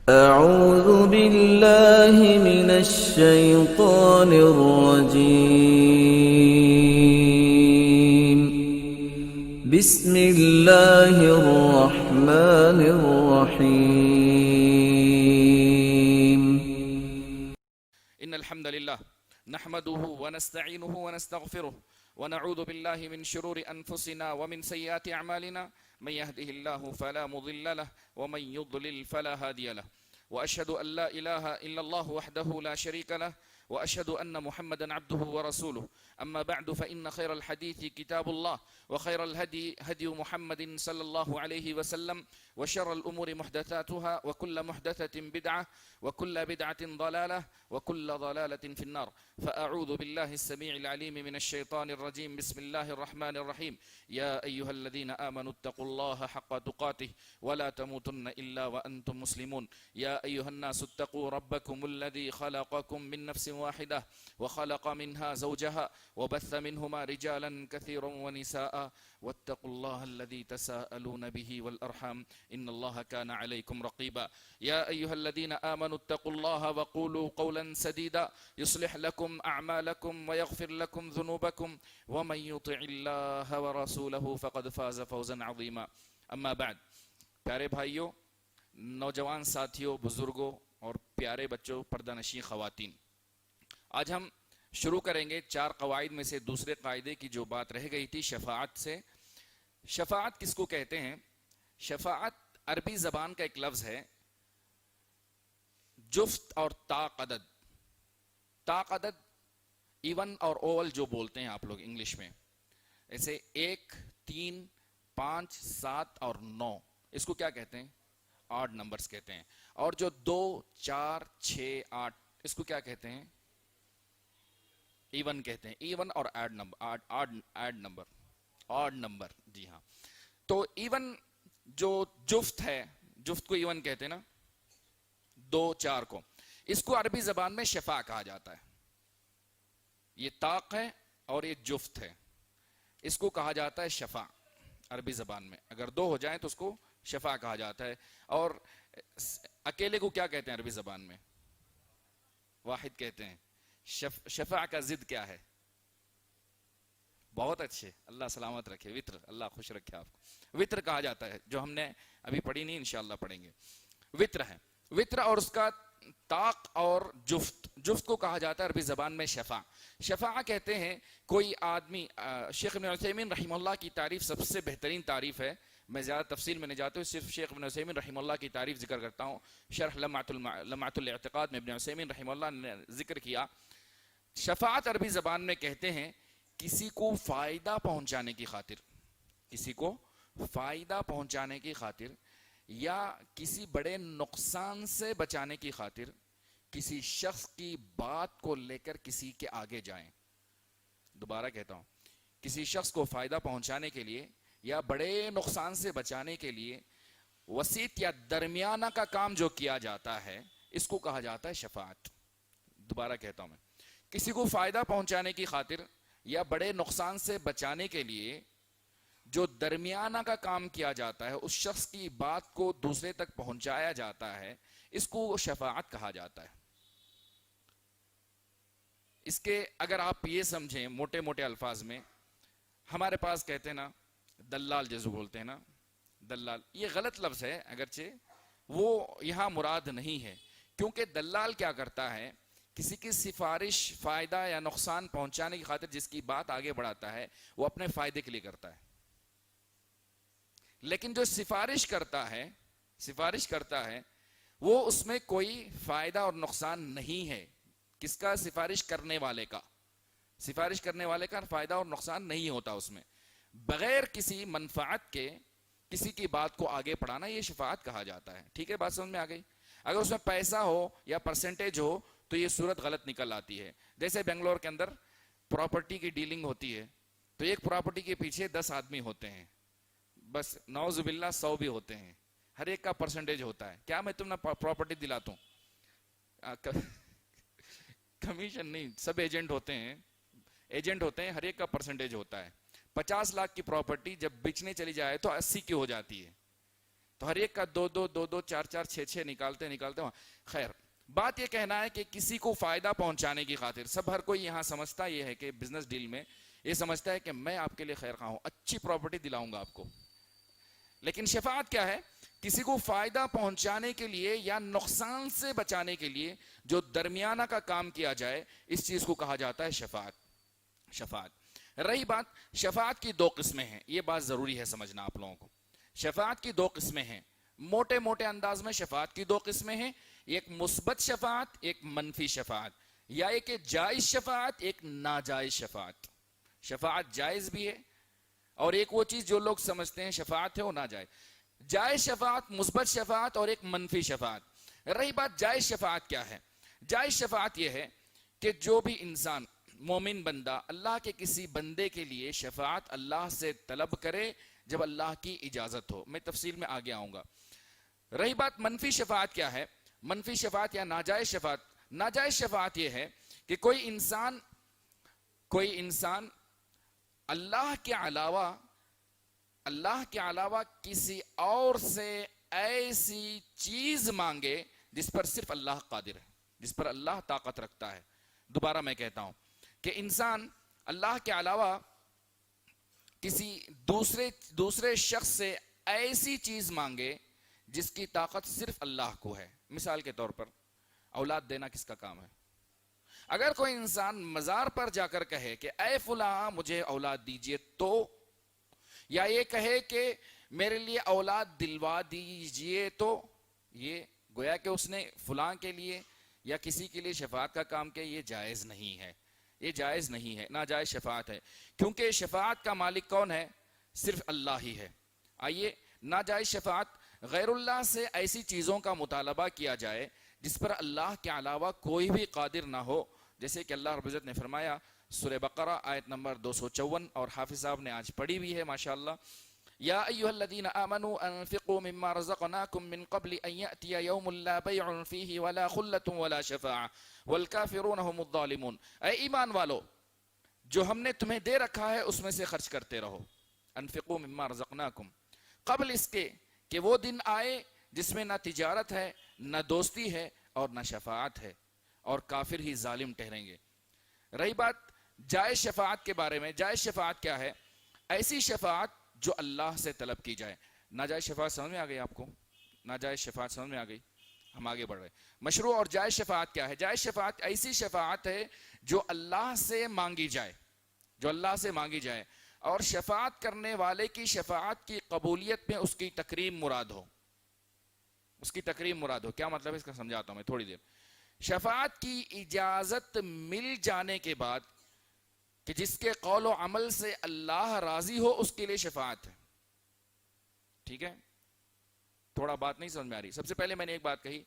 أعوذ بالله من الشيطان الرجيم. بسم الله الرحمن الرحيم. إن الحمد لله نحمده ونستعينه ونستغفره ونعوذ بالله من شرور أنفسنا ومن سيئات أعمالنا، من يهده الله فلا مضل له ومن يضلل فلا هادي له، وأشهد أن لا إله إلا الله وحده لا شريك له، وأشهد أن محمدا عبده ورسوله. أما بعد فإن خير الحديث كتاب الله، وخير الهدي هدي محمد صلى الله عليه وسلم، وشر الأمور محدثاتها، وكل محدثة بدعة، وكل بدعة ضلالة، وكل ضلالة في النار. فأعوذ بالله السميع العليم من الشيطان الرجيم. بسم الله الرحمن الرحيم. يا أيها الذين آمنوا اتقوا الله حق تقاته ولا تموتن إلا وأنتم مسلمون. يا أيها الناس اتقوا ربكم الذي خلقكم من نفس واحدة وخلق منها زوجها وبث منهما رجالا كثيرا ونساء، واتقوا الله الذي تساءلون به والأرحام إن الله كان عليكم رقيبا. يا أيها الذين آمنوا اتقوا الله وقولوا قولا سديدا يصلح لكم أعمالكم ويغفر لكم ذنوبكم، ومن يطع الله ورسوله فقد فاز فوزا عظيما. أما بعد، پیارے بھائیوں، نوجوان ساتھیوں، بزرگوں اور پیارے بچوں، پردہ نشین خواتین، آج ہم شروع کریں گے 4 قواعد میں سے دوسرے قاعدے کی جو بات رہ گئی تھی، شفاعت سے. شفاعت کس کو کہتے ہیں؟ شفاعت عربی زبان کا ایک لفظ ہے، جفت اور طاق عدد. طاق عدد ایون اور اوول جو بولتے ہیں آپ لوگ انگلش میں، ایسے 1 3 5 7 اور 9، اس کو کیا کہتے ہیں؟ آڈ نمبرز کہتے ہیں. اور جو 2 4 6 8، اس کو کیا کہتے ہیں؟ ایون کہتے ہیں. ایون اور ایڈ نمبر، آڈ نمبر. جی ہاں. تو ایون جو جفت ہے، جفت کو ایون کہتے ہیں نا، 2 4 کو، اس کو عربی زبان میں شفاع کہا جاتا ہے. یہ طاق ہے اور یہ جفت ہے، اس کو کہا جاتا ہے شفاع عربی زبان میں. اگر 2 ہو جائیں تو اس کو شفاع کہا جاتا ہے. اور اکیلے کو کیا کہتے ہیں عربی زبان میں؟ واحد کہتے ہیں. شفاع کا ضد کیا ہے؟ بہت اچھے، اللہ سلامت رکھے. وطر، اللہ خوش رکھے آپ کو. وطر کہا جاتا ہے، جو ہم نے ابھی پڑھی نہیں، انشاءاللہ پڑھیں گے. وطر ہے. وطر اور اس کا طاق اور جفت کو کہا جاتا ہے عربی زبان میں شفاع. شفاع کہتے ہیں کوئی آدمی، شیخ ابن عثیمین رحمہ اللہ کی تعریف سب سے بہترین تعریف ہے. میں زیادہ تفصیل میں نہیں جاتا ہوں، صرف شیخ ابن عثیمین رحمہ اللہ کی تعریف ذکر کرتا ہوں. شرح لمعۃ الاعتقاد میں ابن عثیمین رحمہ اللہ نے ذکر کیا، شفاعت عربی زبان میں کہتے ہیں کسی کو فائدہ پہنچانے کی خاطر، کسی کو فائدہ پہنچانے کی خاطر یا کسی بڑے نقصان سے بچانے کی خاطر کسی شخص کی بات کو لے کر کسی کے آگے جائیں. دوبارہ کہتا ہوں، کسی شخص کو فائدہ پہنچانے کے لیے یا بڑے نقصان سے بچانے کے لیے وسیط یا درمیانہ کا کام جو کیا جاتا ہے، اس کو کہا جاتا ہے شفاعت. دوبارہ کہتا ہوں، میں کسی کو فائدہ پہنچانے کی خاطر یا بڑے نقصان سے بچانے کے لیے جو درمیانہ کا کام کیا جاتا ہے، اس شخص کی بات کو دوسرے تک پہنچایا جاتا ہے، اس کو شفاعت کہا جاتا ہے. اس کے اگر آپ یہ سمجھیں موٹے موٹے الفاظ میں، ہمارے پاس کہتے ہیں نا دلال، جیسے بولتے ہیں نا دلال، یہ غلط لفظ ہے اگرچہ، وہ یہاں مراد نہیں ہے. کیونکہ دلال کیا کرتا ہے؟ کسی کی سفارش فائدہ یا نقصان پہنچانے کی خاطر جس کی بات آگے بڑھاتا ہے، وہ اپنے فائدے کے لیے کرتا ہے. لیکن جو سفارش کرتا ہے وہ اس میں کوئی فائدہ اور نقصان نہیں ہے. کس کا؟ سفارش کرنے والے کا. سفارش کرنے والے کا فائدہ اور نقصان نہیں ہوتا اس میں. بغیر کسی منفعت کے کسی کی بات کو آگے بڑھانا، یہ شفاعت کہا جاتا ہے. ٹھیک ہے، بات سمجھ میں آ گئی؟ اگر اس میں پیسہ ہو یا پرسنٹیج ہو تو یہ صورت غلط نکل آتی ہے. جیسے بنگلور کے اندر پراپرٹی کی ڈیلنگ ہوتی ہے، تو ایک پراپرٹی کے پیچھے 10 آدمی ہوتے ہیں، بس نعوذ باللہ 100 بھی ہوتے ہیں، ہر ایک کا پرسنٹیج ہوتا ہے. کیا میں تم نے پراپرٹی دلاتا ہوں؟ کمیشن نہیں، سب ایجنٹ ہوتے ہیں، ہر ایک کا پرسنٹیج ہوتا ہے. 50 لاکھ کی پراپرٹی جب بیچنے چلی جائے تو 80 کی ہو جاتی ہے. تو ہر ایک کا دو چار چھ نکالتے وہاں. خیر، بات یہ کہنا ہے کہ کسی کو فائدہ پہنچانے کی خاطر سب ہر کوئی یہاں سمجھتا یہ ہے کہ بزنس ڈیل میں یہ سمجھتا ہے کہ میں آپ کے لیے خیر خواہ ہوں، اچھی پراپرٹی دلاؤں گا آپ کو. لیکن شفاعت کیا ہے؟ کسی کو فائدہ پہنچانے کے لیے یا نقصان سے بچانے کے لیے جو درمیانہ کا کام کیا جائے، اس چیز کو کہا جاتا ہے شفاعت. رہی بات، شفاعت کی دو قسمیں ہیں، یہ بات ضروری ہے سمجھنا آپ لوگوں کو. شفاعت کی دو قسمیں ہیں، موٹے انداز میں شفاعت کی دو قسمیں ہیں. ایک مثبت شفاعت، ایک منفی شفاعت، یا ایک جائز شفاعت، ایک ناجائز شفاعت. شفاعت جائز بھی ہے، اور ایک وہ چیز جو لوگ سمجھتے ہیں شفاعت ہے وہ ناجائز. جائز شفاعت، مثبت شفاعت اور ایک منفی شفاعت. رہی بات جائز شفاعت کیا ہے؟ جائز شفاعت یہ ہے کہ جو بھی انسان مومن بندہ اللہ کے کسی بندے کے لیے شفاعت اللہ سے طلب کرے جب اللہ کی اجازت ہو. میں تفصیل میں آگے آؤں گا. رہی بات منفی شفاعت کیا ہے؟ منفی شفاعت یا ناجائز شفاعت. ناجائز شفاعت یہ ہے کہ کوئی انسان اللہ کے علاوہ کسی اور سے ایسی چیز مانگے جس پر صرف اللہ قادر ہے، جس پر اللہ طاقت رکھتا ہے. دوبارہ میں کہتا ہوں کہ انسان اللہ کے علاوہ کسی دوسرے شخص سے ایسی چیز مانگے جس کی طاقت صرف اللہ کو ہے. مثال کے طور پر اولاد دینا کس کا کام ہے؟ اگر کوئی انسان مزار پر جا کر کہے کہ اے فلاں مجھے اولاد دیجئے، تو یا یہ کہے کہ میرے لیے اولاد دلوا دیجئے، تو یہ گویا کہ اس نے فلاں کے لیے یا کسی کے لیے شفاعت کا کام کیا. یہ جائز نہیں ہے، یہ جائز نہیں ہے، ناجائز شفاعت ہے. کیونکہ شفاعت کا مالک کون ہے؟ صرف اللہ ہی ہے. آئیے، ناجائز شفاعت غیر اللہ سے ایسی چیزوں کا مطالبہ کیا جائے جس پر اللہ کے علاوہ کوئی بھی قادر نہ ہو. جیسے کہ اللہ رب العزت نے فرمایا سورہ بقرہ آیت نمبر 254، اور حافظ صاحب نے آج پڑھی بھی ہے ماشاءاللہ. یا ایھا الذین آمنوا انفقوا مما رزقناکم من قبل ان یأتی یوم لا بیع فیہ ولا خلۃ ولا شفاعۃ والکافرون هم الظالمون. اے ایمان والو، جو ہم نے تمہیں دے رکھا ہے اس میں سے خرچ کرتے رہو. انفقوا مما رزقناکم، قبل اس کے کہ وہ دن آئے جس میں نہ تجارت ہے، نہ دوستی ہے، اور نہ شفاعت ہے، اور کافر ہی ظالم ٹھہریں گے. رہی بات جائز شفاعت کے بارے میں، جائز شفاعت کیا ہے؟ ایسی شفاعت جو اللہ سے طلب کی جائے. ناجائز شفاعت سمجھ میں آ گئی آپ کو؟ ناجائز شفاعت سمجھ میں آ گئی؟ ہم آگے بڑھ رہے. مشروع اور جائز شفاعت کیا ہے؟ جائز شفاعت ایسی شفاعت ہے جو اللہ سے مانگی جائے، جو اللہ سے مانگی جائے، اور شفاعت کرنے والے کی شفاعت کی قبولیت میں اس کی تکریم مراد ہو. اس کی تکریم مراد ہو. کیا مطلب ہے اس کا؟ سمجھاتا ہوں میں تھوڑی دیر. شفاعت کی اجازت مل جانے کے بعد کہ جس کے قول و عمل سے اللہ راضی ہو اس کے لیے شفاعت ہے. ٹھیک ہے؟ تھوڑا بات نہیں سمجھ میں آ رہی. سب سے پہلے میں نے ایک بات کہی،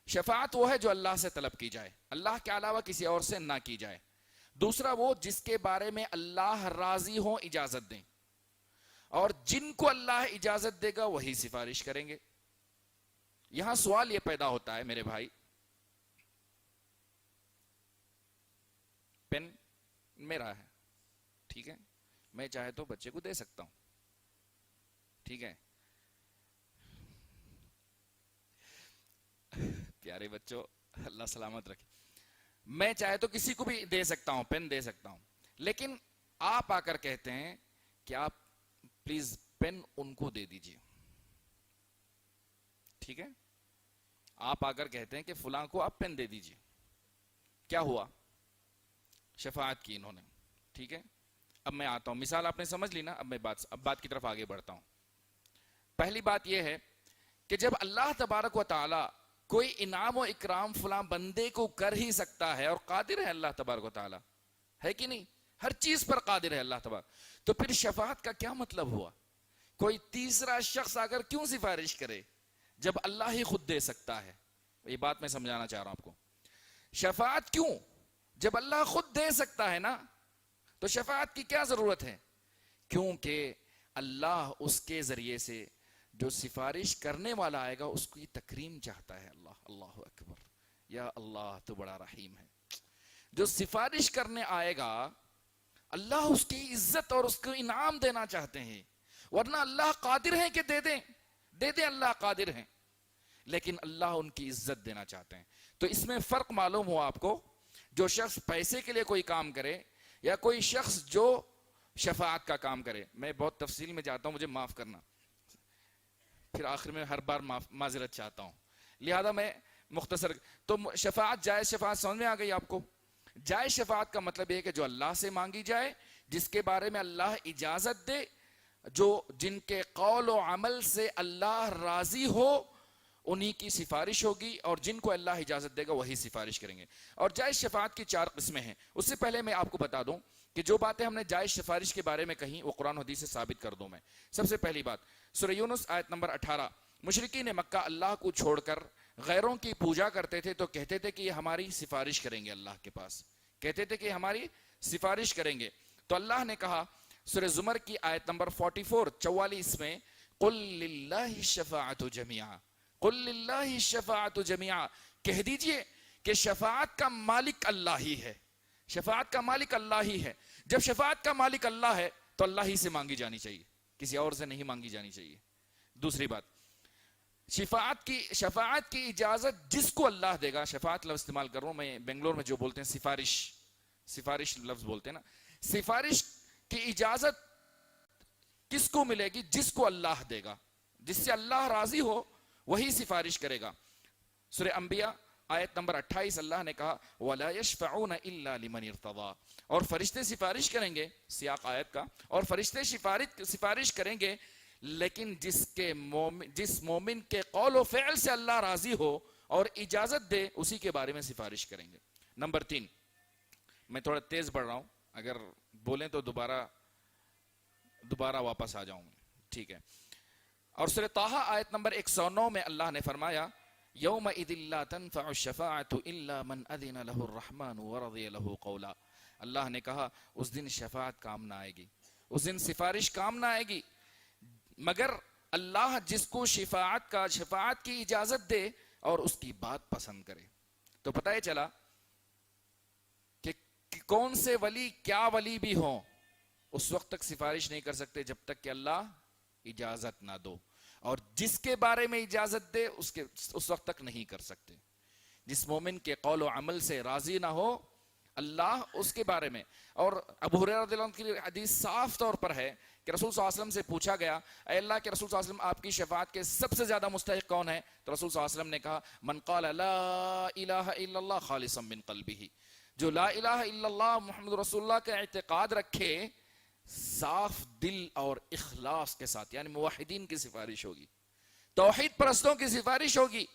شفاعت وہ ہے جو اللہ سے طلب کی جائے، اللہ کے علاوہ کسی اور سے نہ کی جائے. دوسرا وہ جس کے بارے میں اللہ راضی ہو اجازت دیں، اور جن کو اللہ اجازت دے گا وہی سفارش کریں گے. یہاں سوال یہ پیدا ہوتا ہے میرے بھائی، پین میرا ہے، ٹھیک ہے، میں چاہے تو بچے کو دے سکتا ہوں، ٹھیک ہے. پیارے بچوں، اللہ سلامت رکھے. میں چاہے تو کسی کو بھی دے سکتا ہوں، پین دے سکتا ہوں، لیکن آپ آ کر کہتے ہیں کہ آپ پلیز پین ان کو دے دیجئے. ٹھیک ہے؟ آپ آ کر کہتے ہیں کہ فلاں کو آپ پین دے دیجئے. کیا ہوا؟ شفاعت کی انہوں نے. ٹھیک ہے؟ اب میں آتا ہوں، مثال آپ نے سمجھ لی نا. اب میں بات کی طرف آگے بڑھتا ہوں. پہلی بات یہ ہے کہ جب اللہ تبارک و تعالی کوئی انعام و اکرام فلاں بندے کو کر ہی سکتا ہے، اور قادر ہے اللہ تبارک و تعالی، ہے کہ نہیں؟ ہر چیز پر قادر ہے اللہ تبارک. تو پھر شفاعت کا کیا مطلب ہوا؟ کوئی تیسرا شخص اگر کیوں سفارش کرے جب اللہ ہی خود دے سکتا ہے؟ یہ بات میں سمجھانا چاہ رہا ہوں آپ کو. شفاعت کیوں؟ جب اللہ خود دے سکتا ہے نا، تو شفاعت کی کیا ضرورت ہے؟ کیونکہ اللہ اس کے ذریعے سے جو سفارش کرنے والا آئے گا اس کی تکریم چاہتا ہے. اللہ اکبر، یا اللہ تو بڑا رحیم ہے. جو سفارش کرنے آئے گا اللہ اس کی عزت اور اس کو انعام دینا چاہتے ہیں، ورنہ اللہ قادر ہے کہ دے دیں. دے دیں، اللہ قادر ہیں، لیکن اللہ ان کی عزت دینا چاہتے ہیں۔ تو اس میں فرق معلوم ہوا آپ کو، جو شخص پیسے کے لیے کوئی کام کرے یا کوئی شخص جو شفاعت کا کام کرے۔ میں بہت تفصیل میں جاتا ہوں، مجھے معاف کرنا، پھر آخر میں ہر بار معذرت چاہتا ہوں، لہذا میں مختصر۔ تو شفاعت، جائز شفاعت سمجھ میں آ گئی آپ کو؟ جائز شفاعت کا مطلب یہ ہے کہ جو اللہ سے مانگی جائے، جس کے بارے میں اللہ اجازت دے، جن کے قول و عمل سے اللہ راضی ہو، انہی کی سفارش ہوگی، اور جن کو اللہ اجازت دے گا وہی سفارش کریں گے۔ اور جائز شفاعت کی 4 قسمیں ہیں۔ اس سے پہلے میں آپ کو بتا دوں کہ جو باتیں ہم نے جائز سفارش کے بارے میں کہیں وہ قرآن و حدیث سے ثابت کر دوں میں۔ سب سے پہلی بات، سورہ یونس آیت نمبر 18، مشرکین مکہ اللہ کو چھوڑ کر غیروں کی پوجا کرتے تھے، تو کہتے تھے کہ یہ ہماری سفارش کریں گے اللہ کے پاس، کہتے تھے کہ ہماری سفارش کریں گے۔ تو اللہ نے کہا سورہ زمر کی آیت نمبر 44 میں، قل للہ الشفاعت جمیعا، قل للہ الشفاعت جمیعا، کہہ دیجئے کہ شفاعت کا مالک اللہ ہی ہے، شفاعت کا مالک اللہ ہی ہے۔ جب شفاعت کا مالک اللہ ہے تو اللہ ہی سے مانگی جانی چاہیے، کسی اور سے نہیں مانگی جانی چاہیے۔ دوسری بات، شفاعت کی اجازت جس کو اللہ دے گا، شفاعت لفظ استعمال کر رہا ہوں میں، بنگلور میں جو بولتے ہیں سفارش لفظ بولتے ہیں نا، سفارش کی اجازت کس کو ملے گی؟ جس کو اللہ دے گا، جس سے اللہ راضی ہو وہی سفارش کرے گا۔ سورہ انبیاء آیت نمبر 28 اللہ نے کہا وَلَا يَشْفَعُونَ إِلَّا لِمَنِ ارْتَضَىٰ، اور فرشتے سفارش کریں گے، سیاق آیت کا، اور فرشتے سفارش کریں گے لیکن جس مومن کے قول و فعل سے اللہ راضی ہو اور اجازت دے اسی کے بارے میں سفارش کریں گے۔ نمبر 3، میں تھوڑا تیز بڑھ رہا ہوں، اگر بولیں تو دوبارہ واپس آ جاؤں، ٹھیک ہے۔ اور سورہ طٰہٰ آیت نمبر 109 میں اللہ نے فرمایا یومئذ لا تنفع الشفاعۃ الا من اذن له الرحمن ورضی له قولا، اللہ نے کہا اس دن شفاعت کام نہ آئے گی، اس دن سفارش کام نہ آئے گی، مگر اللہ جس کو شفاعت کی اجازت دے اور اس کی بات پسند کرے۔ تو پتہ ہی چلا کہ کون سے ولی، کیا ولی بھی ہوں، اس وقت تک سفارش نہیں کر سکتے جب تک کہ اللہ اجازت نہ دو، اور جس کے بارے میں اجازت دے اس وقت تک نہیں کر سکتے۔ جس مومن کے قول و عمل سے راضی نہ ہو اللہ، اس کے بارے میں۔ اور ابو ہریرہ رضی اللہ عنہ کی حدیث صاف طور پر ہے کہ رسول صلی اللہ علیہ وسلم سے پوچھا گیا اے اللہ کے رسول صلی اللہ علیہ وسلم، آپ کی شفاعت کے سب سے زیادہ مستحق کون ہے؟ تو رسول صلی اللہ علیہ وسلم نے کہا من قال لا الہ الا اللہ خالصا من قلبہ، جو لا الہ الا اللہ محمد رسول اللہ کا اعتقاد رکھے صاف دل اور اخلاص کے ساتھ، یعنی موحدین کی سفارش ہوگی، توحید پرستوں کی سفارش ہوگی۔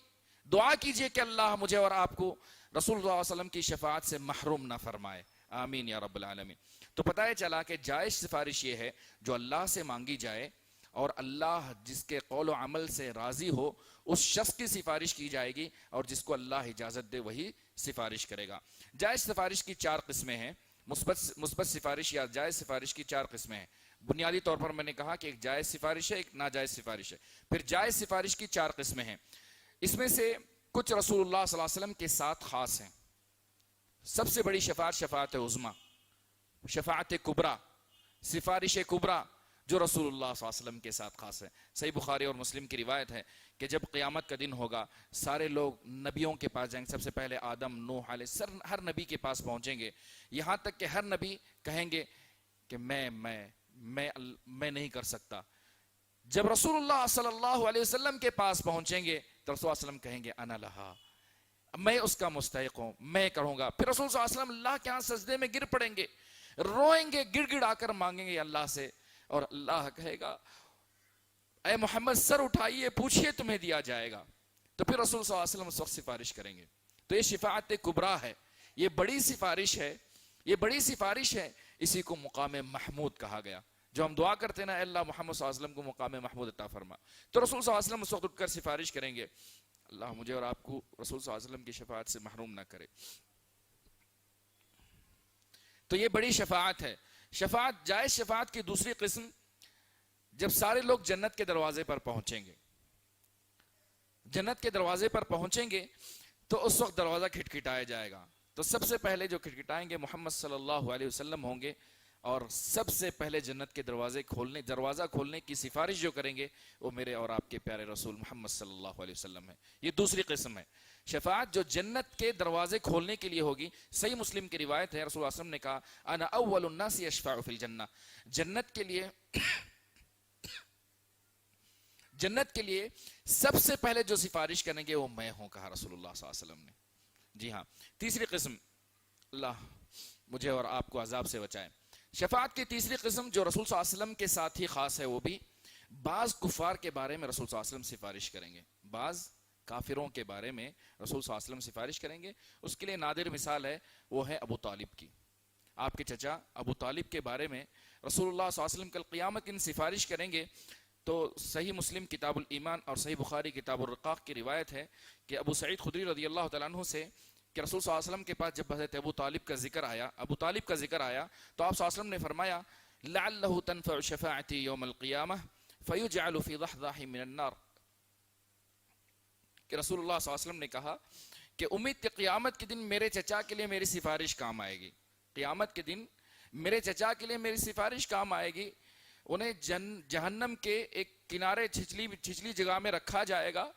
دعا کیجئے کہ اللہ مجھے اور آپ کو رسول اللہ علیہ وسلم کی شفاعت سے محروم نہ فرمائے، آمین یا رب العالمین۔ تو پتہ چلا کہ جائز سفارش یہ ہے جو اللہ سے مانگی جائے اور اللہ جس کے قول و عمل سے راضی ہو اس شخص کی سفارش کی جائے گی، اور جس کو اللہ اجازت دے وہی سفارش کرے گا۔ جائز سفارش کی 4 قسمیں ہیں، مثبت سفارش یا جائز سفارش کی 4 قسمیں ہیں۔ بنیادی طور پر میں نے کہا کہ ایک جائز سفارش ہے، ایک ناجائز سفارش ہے۔ پھر جائز سفارش کی 4 قسمیں ہیں، اس میں سے کچھ رسول اللہ صلی اللہ علیہ وسلم کے ساتھ خاص ہیں۔ سب سے بڑی شفاعت عظمیٰ، شفاعت کبریٰ، سفارش کبریٰ جو رسول اللہ صلی اللہ علیہ وسلم کے ساتھ خاص ہے۔ صحیح بخاری اور مسلم کی روایت ہے کہ جب قیامت کا دن ہوگا سارے لوگ نبیوں کے پاس جائیں گے، سب سے پہلے آدم، نوح علیہ ہر نبی کے پاس پہنچیں گے، یہاں تک کہ ہر نبی کہیں گے کہ میں نہیں کر سکتا۔ جب رسول اللہ صلی اللہ علیہ وسلم کے پاس پہنچیں گے تو رسول اللہ علیہ وسلم کہیں گے انا لہا، میں اس کا مستحق ہوں، میں کروں گا۔ پھر رسول صلی اللہ علیہ وسلم اللہ کے ہاں سجدے میں گر پڑیں گے، روئیں گے، گڑ گڑا کر مانگیں گے اللہ سے، اور اللہ کہے گا اے محمد سر اٹھائیے، پوچھئے تمہیں دیا جائے گا۔ تو پھر رسول صلی اللہ علیہ وسلم اس وقت سفارش کریں گے۔ تو یہ شفاعت کبریٰ ہے، یہ بڑی سفارش ہے، یہ بڑی سفارش ہے، اسی کو مقام محمود کہا گیا۔ جو ہم دعا کرتے ہیں نا اے اللہ محمد صلی اللہ علیہ وسلم کو مقام محمود عطا فرما، تو رسول صلی اللہ علیہ وسلم اس وقت اٹھ کر سفارش کریں گے اللہ مجھے اور آپ کو رسول صلی اللہ علیہ وسلم کی شفاعت سے محروم نہ کرے۔ تو یہ بڑی شفاعت ہے۔ شفاعت، جائز شفاعت کی دوسری قسم، جب سارے لوگ جنت کے دروازے پر پہنچیں گے، جنت کے دروازے پر پہنچیں گے تو اس وقت دروازہ کھٹکھٹایا جائے گا، تو سب سے پہلے جو کھٹکھٹائیں گے محمد صلی اللہ علیہ وسلم ہوں گے، اور سب سے پہلے جنت کے دروازہ کھولنے کی سفارش جو کریں گے وہ میرے اور آپ کے پیارے رسول محمد صلی اللہ علیہ وسلم ہے. یہ دوسری قسم ہے شفاعت جو جنت کے دروازے کھولنے کے لیے ہوگی. صحیح مسلم کی روایت ہے، رسول اللہ صلی اللہ علیہ وسلم نے کہا انا اول الناس یشفع فی الجنہ، جنت کے لیے سب سے پہلے جو سفارش کریں گے وہ میں ہوں، کہا رسول اللہ صلی اللہ علیہ وسلم نے. جی ہاں، تیسری قسم، اللہ مجھے اور آپ کو عذاب سے بچائے. شفاعت کی تیسری قسم جو رسول صلی اللہ علیہ وسلم کے ساتھ ہی خاص ہے، وہ بھی بعض کفار کے بارے میں رسول صلی اللہ علیہ وسلم سفارش کریں گے. بعض کافروں کے بارے میں رسول صلی اللہ علیہ وسلم سفارش کریں گے. اس کے لیے نادر مثال ہے، وہ ہے ابو طالب کی. آپ کے چچا ابو طالب کے بارے میں رسول اللہ صلی اللہ علیہ وسلم کل قیامت ان سفارش کریں گے. تو صحیح مسلم کتاب الایمان اور صحیح بخاری کتاب الرقاق کی روایت ہے کہ ابو سعید خدری رضی اللہ تعالیٰ عنہ سے کہ رسول صلی اللہ علیہ وسلم کے پاس جب حضرت ابو طالب کا ذکر آیا تو آپ صلی اللہ علیہ وسلم نے فرمایا لعلہ تنفع شفاعتی یوم القیامہ فیجعل فی ضحضاح من النار، کہ رسول اللہ صلی اللہ علیہ وسلم نے کہا کہ امید کہ قیامت کے دن میرے چچا کے لیے میری سفارش کام آئے گی. قیامت کے دن میرے چچا کے لیے میری سفارش کام آئے گی. انہیں جہنم کے ایک کنارے چھچلی جگہ میں رکھا جائے گا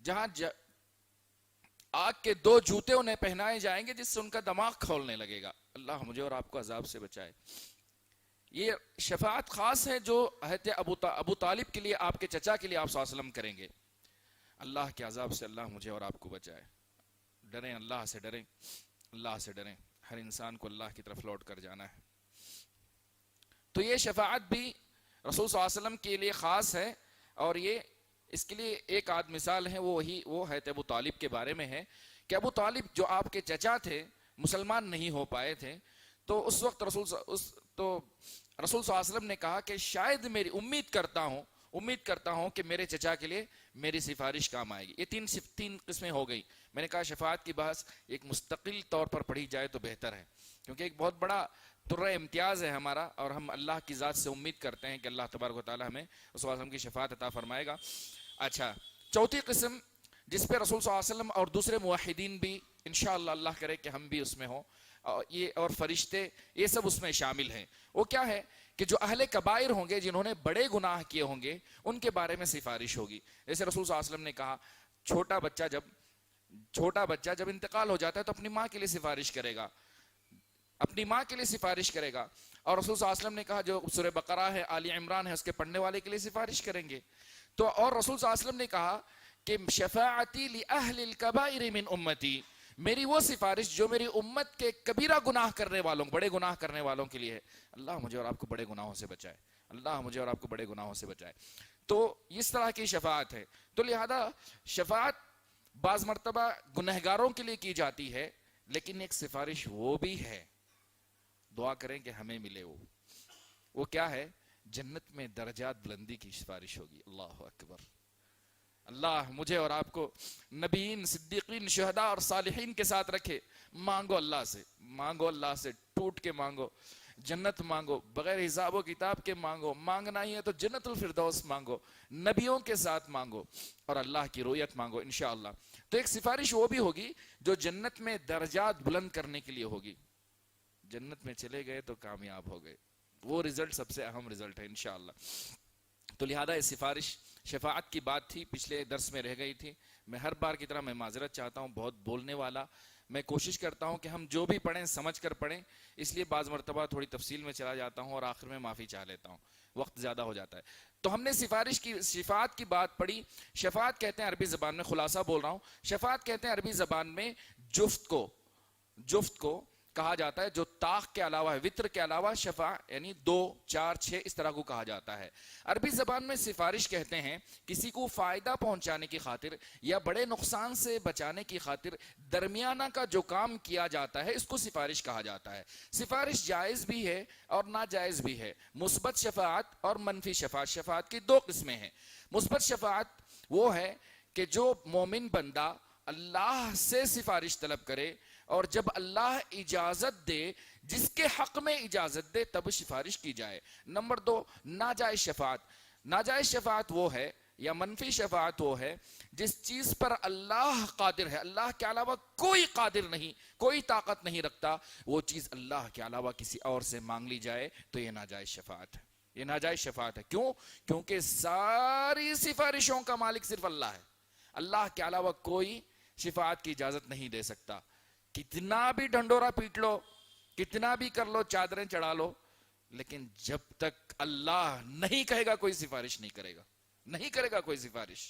جہاں آگ کے 2 جوتے انہیں پہنائے جائیں گے جس سے ان کا دماغ کھولنے لگے گا. اللہ مجھے اور آپ کو عذاب سے بچائے. یہ شفاعت خاص ہے جو حضرت ابو طالب کے لیے، آپ کے چچا کے لیے آپ صلی اللہ علیہ وسلم کریں گے. اللہ کے عذاب سے اللہ مجھے اور آپ کو بچائے. ڈریں، اللہ سے ڈریں، اللہ سے ڈریں. ہر انسان کو اللہ کی طرف لوٹ کر جانا ہے. تو یہ شفاعت بھی رسول صلی اللہ علیہ وسلم کے لیے خاص ہے، اور یہ اس کے لیے ایک آدھ مثال ہے، وہ حضرت ابو طالب کے بارے میں ہے کہ ابو طالب جو آپ کے چچا تھے مسلمان نہیں ہو پائے تھے. تو اس وقت رسول صلی اللہ علیہ وسلم نے کہا کہ شاید میری امید کرتا ہوں کہ میرے چچا کے لیے میری سفارش کام آئے گی. یہ تین قسمیں ہو گئی. میں نے کہا شفاعت کی بحث ایک مستقل طور پر پڑھی جائے تو بہتر ہے، کیونکہ ایک بہت بڑا ترہ امتیاز ہے ہمارا، اور ہم اللہ کی ذات سے امید کرتے ہیں کہ اللہ تبارک و تعالی ہمیں رسول صلی اللہ علیہ وسلم کی شفاعت عطا فرمائے گا. اچھا، چوتھی قسم جس پہ رسول صلی اللہ علیہ وسلم اور دوسرے موحدین بھی انشاءاللہ اللہ کرے کہ ہم بھی اس میں ہوں، اور فرشتے یہ سب اس میں شامل ہیں. وہ کیا ہے کہ جو اہل کبائر ہوں گے، جنہوں نے بڑے گناہ کیے ہوں گے، ان کے بارے میں سفارش ہوگی. جیسے رسول صلی اللہ علیہ وسلم نے کہا چھوٹا بچہ جب انتقال ہو جاتا ہے تو اپنی ماں کے لیے سفارش کرے گا، اور رسول صلی اللہ علیہ وسلم نے کہا جو سورہ بقرہ ہے، آل عمران ہے، اس کے پڑھنے والے کے لیے سفارش کریں گے. تو اور رسول صلی اللہ علیہ وسلم نے کہا کہ شفاعتی لأہل الکبائر من امتی، میری وہ سفارش جو میری امت کے کبیرہ گناہ کرنے والوں، بڑے گناہ کرنے والوں کے لیے ہے. اللہ مجھے اور آپ کو بڑے گناہوں سے بچائے. اللہ مجھے اور آپ کو بڑے گناہوں سے بچائے. تو اس طرح کی شفاعت ہے. تو لہذا شفاعت بعض مرتبہ گنہگاروں کے لیے کی جاتی ہے، لیکن ایک سفارش وہ بھی ہے، دعا کریں کہ ہمیں ملے. وہ کیا ہے؟ جنت میں درجات بلندی کی سفارش ہوگی. اللہ اکبر. اللہ مجھے اور آپ کو نبیین، صدیقین، شہداء اور صالحین کے ساتھ رکھے. مانگو اللہ سے ٹوٹ کے مانگو. جنت مانگو، بغیر حساب و کتاب کے مانگو. مانگنا ہی ہے تو جنت الفردوس مانگو، نبیوں کے ساتھ مانگو، اور اللہ کی رؤیت مانگو انشاءاللہ. تو ایک سفارش وہ بھی ہوگی جو جنت میں درجات بلند کرنے کے لیے ہوگی. جنت میں چلے گئے تو کامیاب ہو گئے، وہ رزلٹ سب سے اہم رزلٹ ہے انشاءاللہ. تو لہذا یہ سفارش، شفاعت کی بات تھی، پچھلے درس میں رہ گئی تھی. میں ہر بار کی طرح میں معذرت چاہتا ہوں، بہت بولنے والا. میں کوشش کرتا ہوں کہ ہم جو بھی پڑھیں سمجھ کر پڑھیں، اس لیے بعض مرتبہ تھوڑی تفصیل میں چلا جاتا ہوں اور آخر میں معافی چاہ لیتا ہوں، وقت زیادہ ہو جاتا ہے. تو ہم نے شفاعت کی بات پڑھی. شفاعت کہتے ہیں عربی زبان میں، خلاصہ بول رہا ہوں، شفاعت کہتے ہیں عربی زبان میں جفت کو کہا جاتا ہے، جو طاق کے علاوہ ہے، وطر کے علاوہ شفاع یعنی 2، 4، 6 اس طرح کو کہا جاتا ہے. عربی زبان میں سفارش کہتے ہیں کسی کو فائدہ پہنچانے کی خاطر یا بڑے نقصان سے بچانے کی خاطر درمیانہ کا جو کام کیا جاتا ہے، اس کو سفارش کہا جاتا ہے. سفارش جائز بھی ہے اور ناجائز بھی ہے. مثبت شفاعت اور منفی شفاعت. شفاعت کی 2 قسمیں ہیں. مثبت شفاعت وہ ہے کہ جو مومن بندہ اللہ سے سفارش طلب کرے، اور جب اللہ اجازت دے، جس کے حق میں اجازت دے، تب سفارش کی جائے. نمبر 2 ناجائز شفاعت. ناجائز شفاعت وہ ہے یا منفی شفاعت وہ ہے جس چیز پر اللہ قادر ہے، اللہ کے علاوہ کوئی قادر نہیں، کوئی طاقت نہیں رکھتا، وہ چیز اللہ کے علاوہ کسی اور سے مانگ لی جائے تو یہ ناجائز شفاعت ہے، یہ ناجائز شفاعت ہے۔ کیوں؟ کیونکہ ساری سفارشوں کا مالک صرف اللہ ہے، اللہ کے علاوہ کوئی شفاعت کی اجازت نہیں دے سکتا۔ کتنا بھی ڈھنڈورا پیٹ لو، کتنا بھی کر لو، چادریں چڑھا لو، لیکن جب تک اللہ نہیں کہے گا کوئی سفارش نہیں کرے گا، نہیں کرے گا کوئی سفارش۔